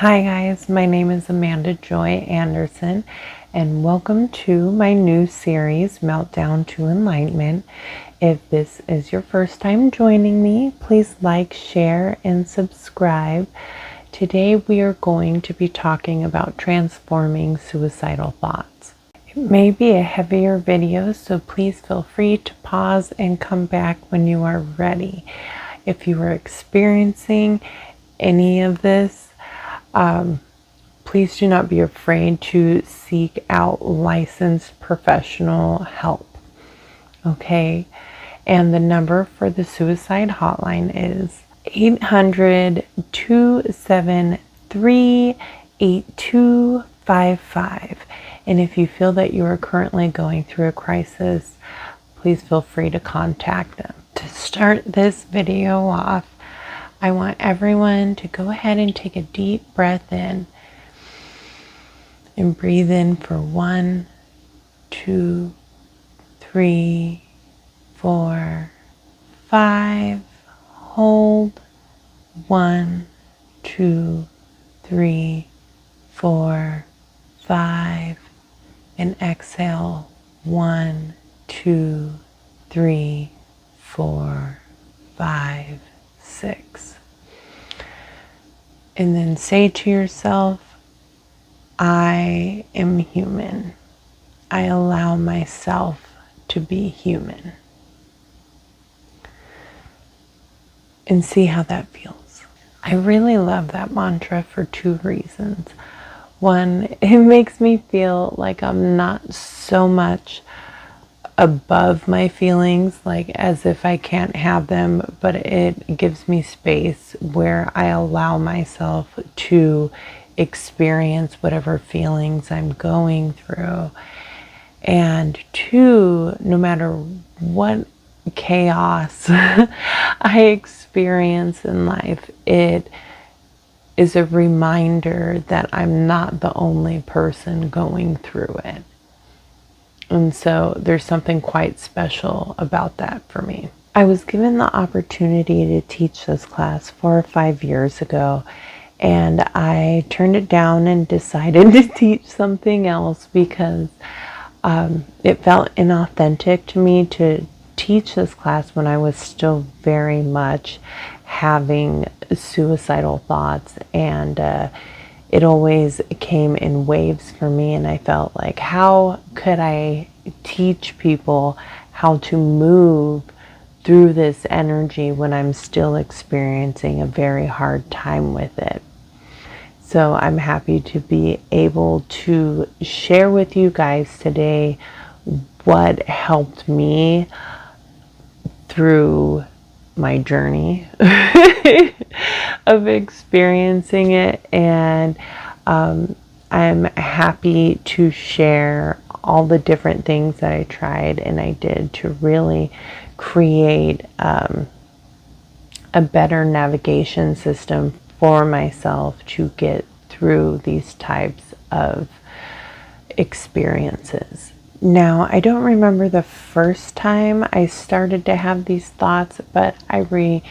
Hi guys, my name is Amanda Joy Anderson and welcome to my new series, Meltdown to Enlightenment. If this is your first time joining me, please like, share, and subscribe. Today we are going to be talking about transforming suicidal thoughts. It may be a heavier video, so please feel free to pause and come back when you are ready. If you are experiencing any of this, please do not be afraid to seek out licensed professional help. Okay? And the number for the suicide hotline is 800-273-8255. And if you feel that you are currently going through a crisis, please feel free to contact them. To start this video off, I want everyone to go ahead and take a deep breath in and breathe in for 1, 2, 3, 4, 5. Hold 1, 2, 3, 4, 5. And exhale 1, 2, 3, 4, 5, 6. And then say to yourself, I am human. I allow myself to be human. And see how that feels. I really love that mantra for 2 reasons. One, it makes me feel like I'm not so much above my feelings, like as if I can't have them, but it gives me space where I allow myself to experience whatever feelings I'm going through. And 2, no matter what chaos I experience in life, it is a reminder that I'm not the only person going through it. And so there's something quite special about that for me. I was given the opportunity to teach this class 4 or 5 years ago, and I turned it down and decided to teach something else because it felt inauthentic to me to teach this class when I was still very much having suicidal thoughts, and it always came in waves for me, and I felt like, how could I teach people how to move through this energy when I'm still experiencing a very hard time with it? So I'm happy to be able to share with you guys today what helped me through my journey of experiencing it, and I'm happy to share all the different things that I tried and I did to really create a better navigation system for myself to get through these types of experiences. Now, I don't remember the first time I started to have these thoughts, but I believe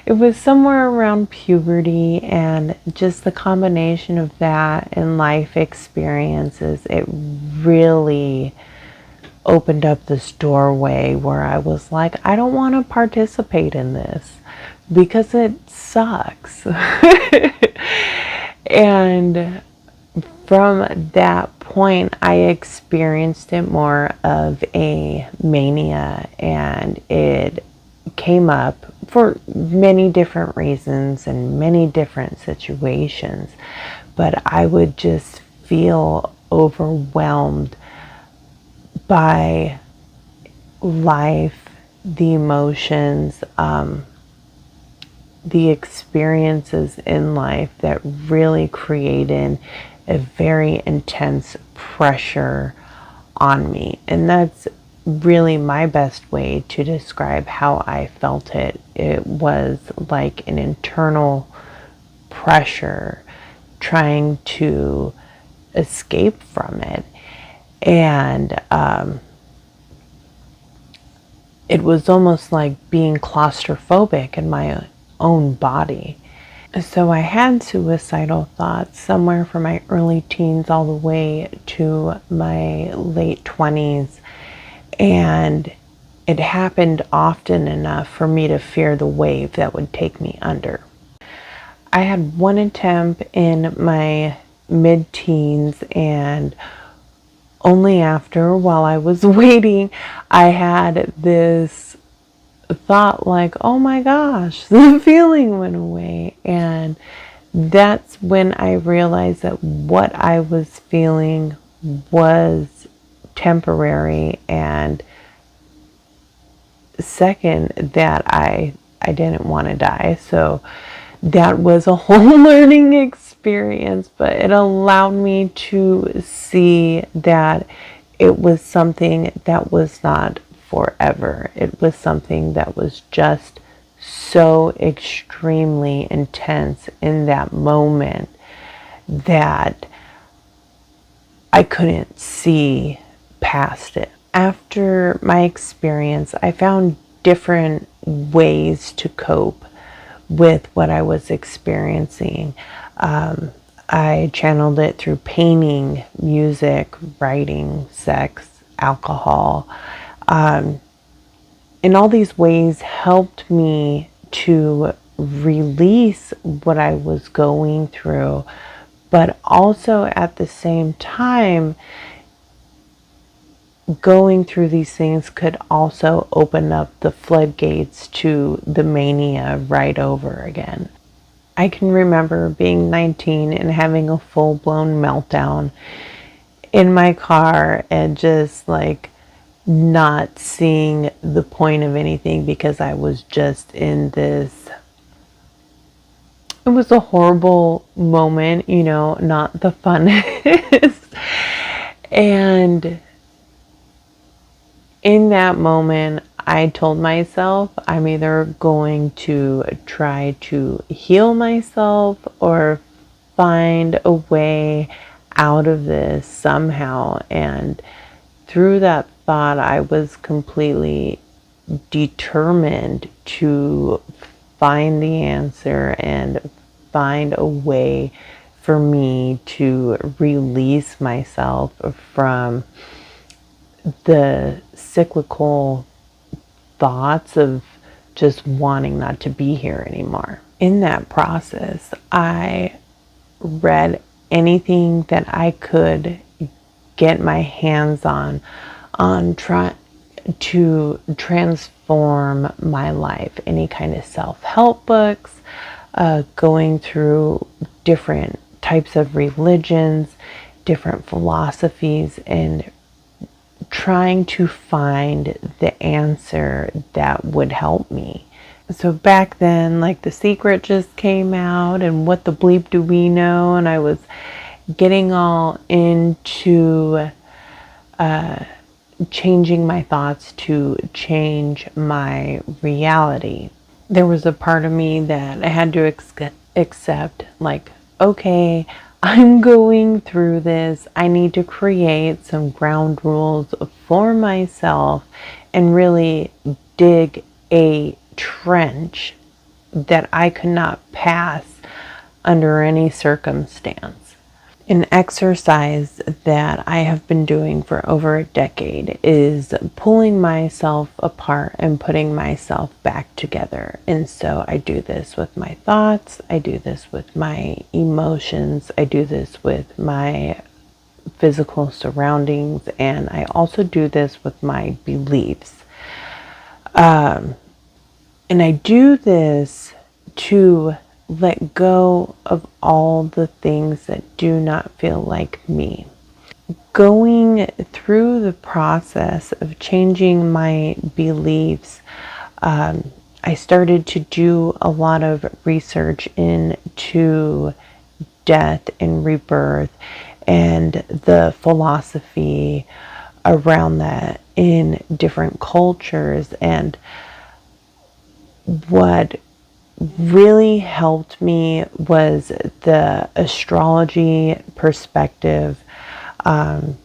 it was somewhere around puberty, and just the combination of that and life experiences, it really opened up this doorway where I was like, I don't want to participate in this because it sucks. And from that point, I experienced it more of a mania, and it came up for many different reasons and many different situations. But I would just feel overwhelmed by life, the emotions, the experiences in life that really created a very intense pressure on me. And that's really my best way to describe how I felt it. It was like an internal pressure trying to escape from it. And it was almost like being claustrophobic in my own body. So I had suicidal thoughts somewhere from my early teens all the way to my late 20s. And it happened often enough for me to fear the wave that would take me under. I had one attempt in my mid-teens, and only after, while I was waiting, I had this thought like, oh my gosh, the feeling went away. And that's when I realized that what I was feeling was temporary, and second, that I didn't want to die. So that was a whole learning experience, but it allowed me to see that it was something that was not forever. It was something that was just so extremely intense in that moment that I couldn't see past it. After my experience, I found different ways to cope with what I was experiencing. I channeled it through painting, music, writing, sex, alcohol. And all these ways helped me to release what I was going through, but also at the same time, going through these things could also open up the floodgates to the mania right over again. I can remember being 19 and having a full-blown meltdown in my car and just like not seeing the point of anything because I was just in this. It was a horrible moment, not the funnest. And in that moment, I told myself I'm either going to try to heal myself or find a way out of this somehow. And through that thought, I was completely determined to find the answer and find a way for me to release myself from the cyclical thoughts of just wanting not to be here anymore. In that process, I read anything that I could get my hands on trying to transform my life. Any kind of self-help books, going through different types of religions, different philosophies, and trying to find the answer that would help me. So back then, like The Secret just came out, and what the bleep do we know? And I was getting all into changing my thoughts to change my reality. There was a part of me that I had to accept, like, okay, I'm going through this. I need to create some ground rules for myself and really dig a trench that I could not pass under any circumstance. An exercise that I have been doing for over a decade is pulling myself apart and putting myself back together. And so I do this with my thoughts, I do this with my emotions, I do this with my physical surroundings, and I also do this with my beliefs. And I do this to let go of all the things that do not feel like me. Going through the process of changing my beliefs, I started to do a lot of research into death and rebirth and the philosophy around that in different cultures. And what really helped me was the astrology perspective, and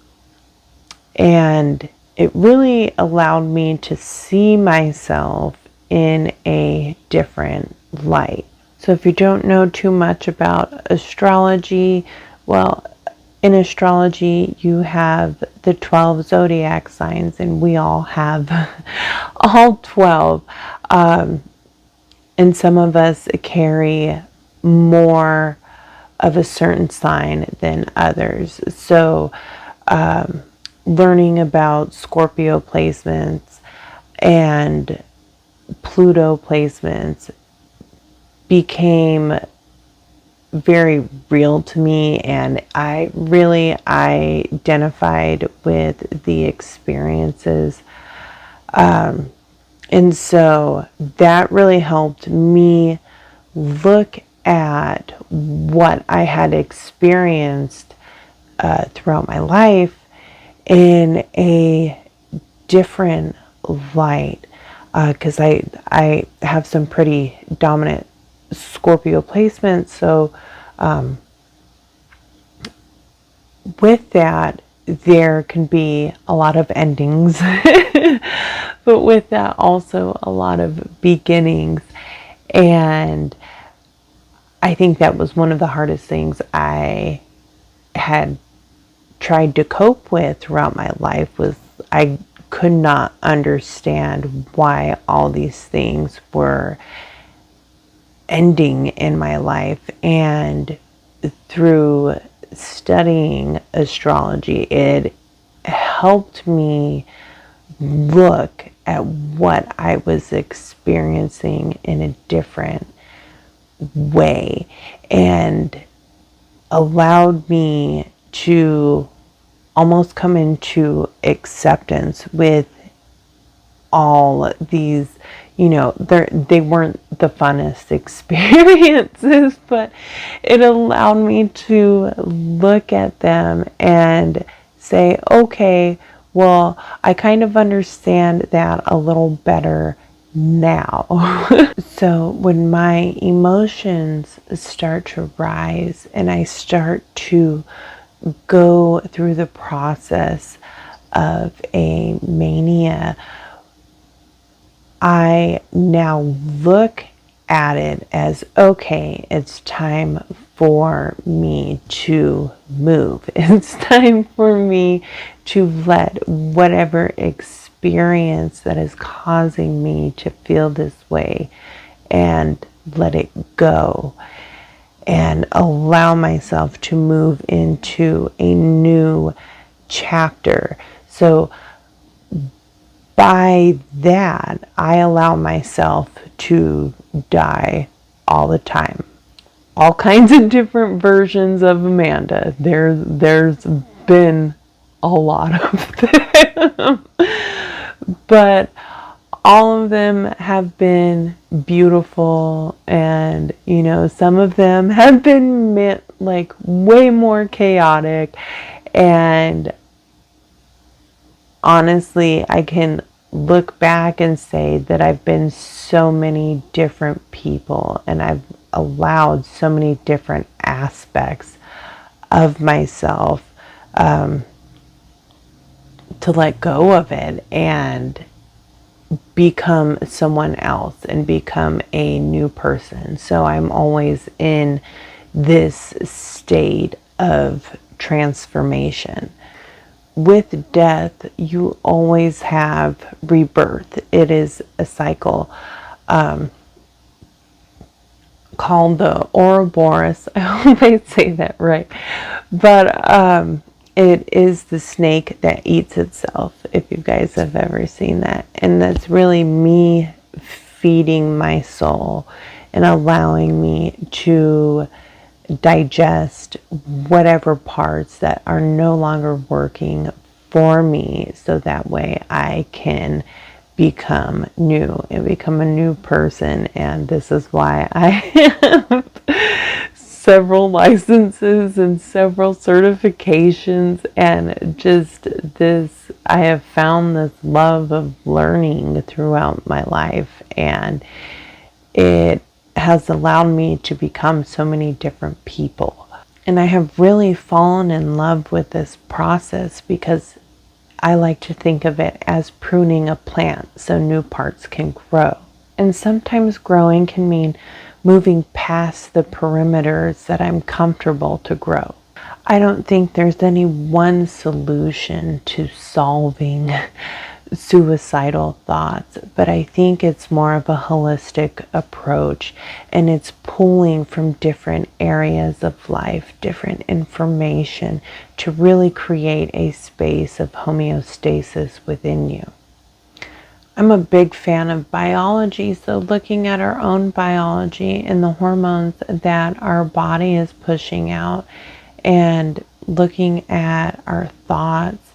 it really allowed me to see myself in a different light. So if you don't know too much about astrology, well, in astrology, you have the 12 zodiac signs, and we all have all 12. And some of us carry more of a certain sign than others. So, learning about Scorpio placements and Pluto placements became very real to me, and I really identified with the experiences. And so that really helped me look at what I had experienced throughout my life in a different light, because I have some pretty dominant Scorpio placements. So with that, there can be a lot of endings, but with that also a lot of beginnings. And I think that was one of the hardest things I had tried to cope with throughout my life. Was I could not understand why all these things were ending in my life. And through studying astrology, it helped me look at what I was experiencing in a different way, and allowed me to almost come into acceptance with all these, they weren't the funnest experiences, but it allowed me to look at them and say, okay, well, I kind of understand that a little better now. So when my emotions start to rise and I start to go through the process of a mania, I now look at it as, okay, it's time for me to move. It's time for me to let whatever experience that is causing me to feel this way, and let it go, and allow myself to move into a new chapter. So by that, I allow myself to die all the time. All kinds of different versions of Amanda. There's been a lot of them. But all of them have been beautiful, and some of them have been like way more chaotic. And honestly, I can look back and say that I've been so many different people, and I've allowed so many different aspects of myself to let go of it and become someone else and become a new person. So I'm always in this state of transformation. With death, you always have rebirth. It is a cycle called the Ouroboros. I hope I say that right. But it is the snake that eats itself, if you guys have ever seen that. And that's really me feeding my soul and allowing me to digest whatever parts that are no longer working for me, so that way I can become new and become a new person. And this is why I have several licenses and several certifications, and just this, I have found this love of learning throughout my life, and it has allowed me to become so many different people. And I have really fallen in love with this process, because I like to think of it as pruning a plant so new parts can grow. And sometimes growing can mean moving past the perimeters that I'm comfortable to grow. I don't think there's any one solution to solving suicidal thoughts, but I think it's more of a holistic approach, and it's pulling from different areas of life, different information to really create a space of homeostasis within you. I'm a big fan of biology, so looking at our own biology and the hormones that our body is pushing out, and looking at our thoughts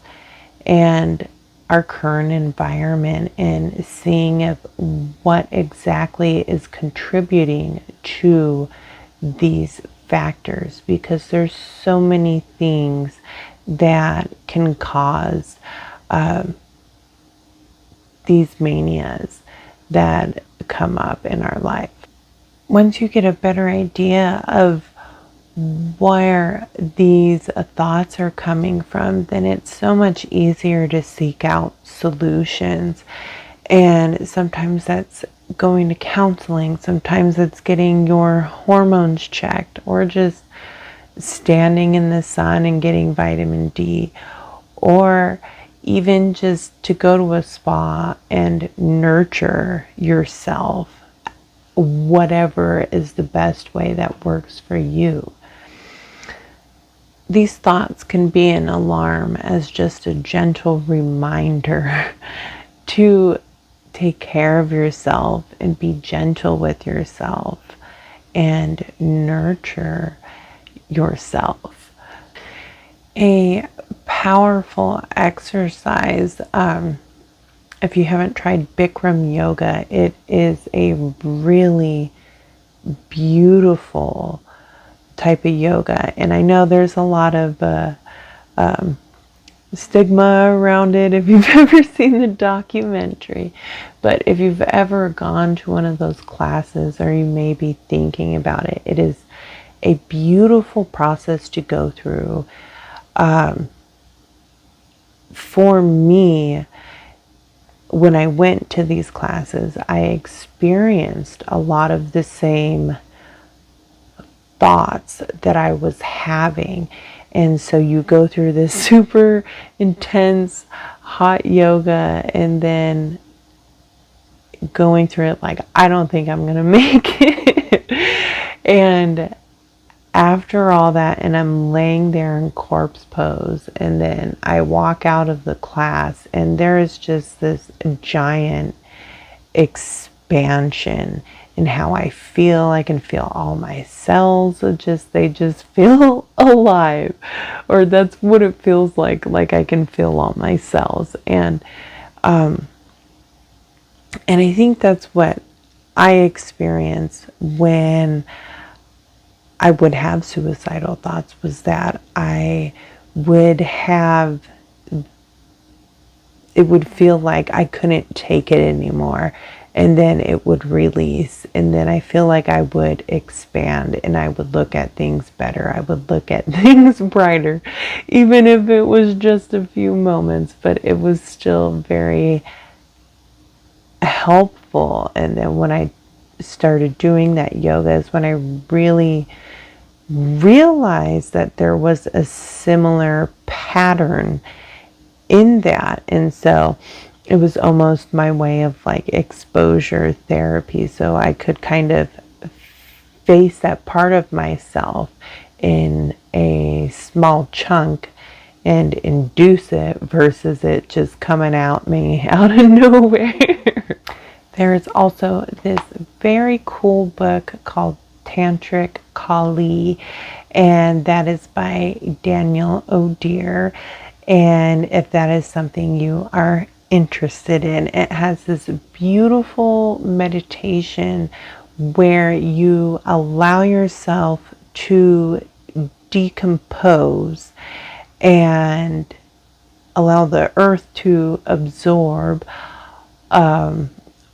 and our current environment and seeing if what exactly is contributing to these factors, because there's so many things that can cause these manias that come up in our life. Once you get a better idea of where these thoughts are coming from, then it's so much easier to seek out solutions. And sometimes that's going to counseling, sometimes it's getting your hormones checked, or just standing in the sun and getting vitamin D, or even just to go to a spa and nurture yourself, whatever is the best way that works for you. These thoughts can be an alarm as just a gentle reminder to take care of yourself and be gentle with yourself and nurture yourself. A powerful exercise, if you haven't tried Bikram yoga, it is a really beautiful type of yoga, and I know there's a lot of stigma around it if you've ever seen the documentary, but if you've ever gone to one of those classes, or you may be thinking about it, it is a beautiful process to go through. For me, when I went to these classes, I experienced a lot of the same thoughts that I was having. And so you go through this super intense hot yoga, and then going through it like, I don't think I'm gonna make it. And after all that, and I'm laying there in corpse pose, and then I walk out of the class, and there is just this giant expansion in how I feel. I can feel all my cells, they just feel alive, or that's what it feels like I can feel all my cells. And I think that's what I experience when I would have suicidal thoughts, was that I would have, it would feel like I couldn't take it anymore, and then it would release, and then I feel like I would expand, and I would look at things better, I would look at things brighter, even if it was just a few moments, but it was still very helpful. And then when I started doing that yoga is when I really realized that there was a similar pattern in that. And so it was almost my way of like exposure therapy, so I could kind of face that part of myself in a small chunk and induce it, versus it just coming out me out of nowhere. There is also this very cool book called Tantric Kali, and that is by Daniel O'Dear. And if that is something you are interested in, it has this beautiful meditation where you allow yourself to decompose and allow the earth to absorb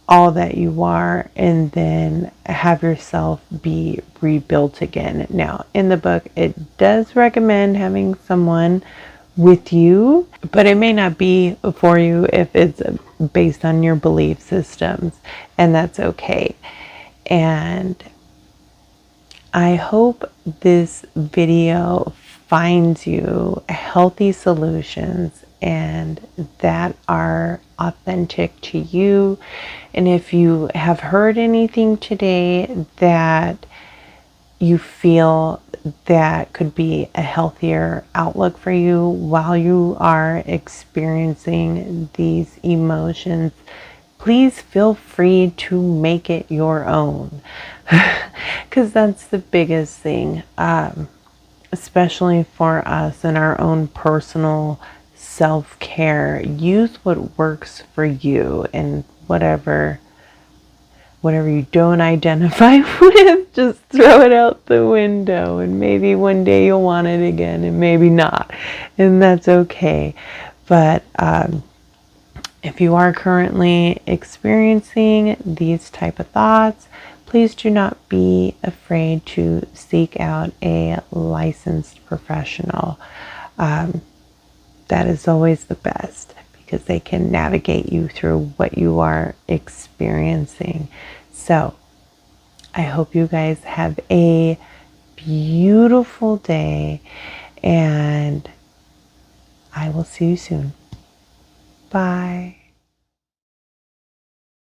all that you are, and then have yourself be rebuilt again. Now, in the book, it does recommend having someone with you, but it may not be for you if it's based on your belief systems, and that's okay. And I hope this video finds you healthy solutions and that are authentic to you. And if you have heard anything today that you feel that could be a healthier outlook for you while you are experiencing these emotions, please feel free to make it your own. Because that's the biggest thing, especially for us in our own personal self-care. Use what works for you, and whatever you don't identify with, just throw it out the window, and maybe one day you'll want it again and maybe not, and that's okay. But if you are currently experiencing these type of thoughts, please do not be afraid to seek out a licensed professional. That is always the best, because they can navigate you through what you are experiencing. So I hope you guys have a beautiful day, and I will see you soon. Bye.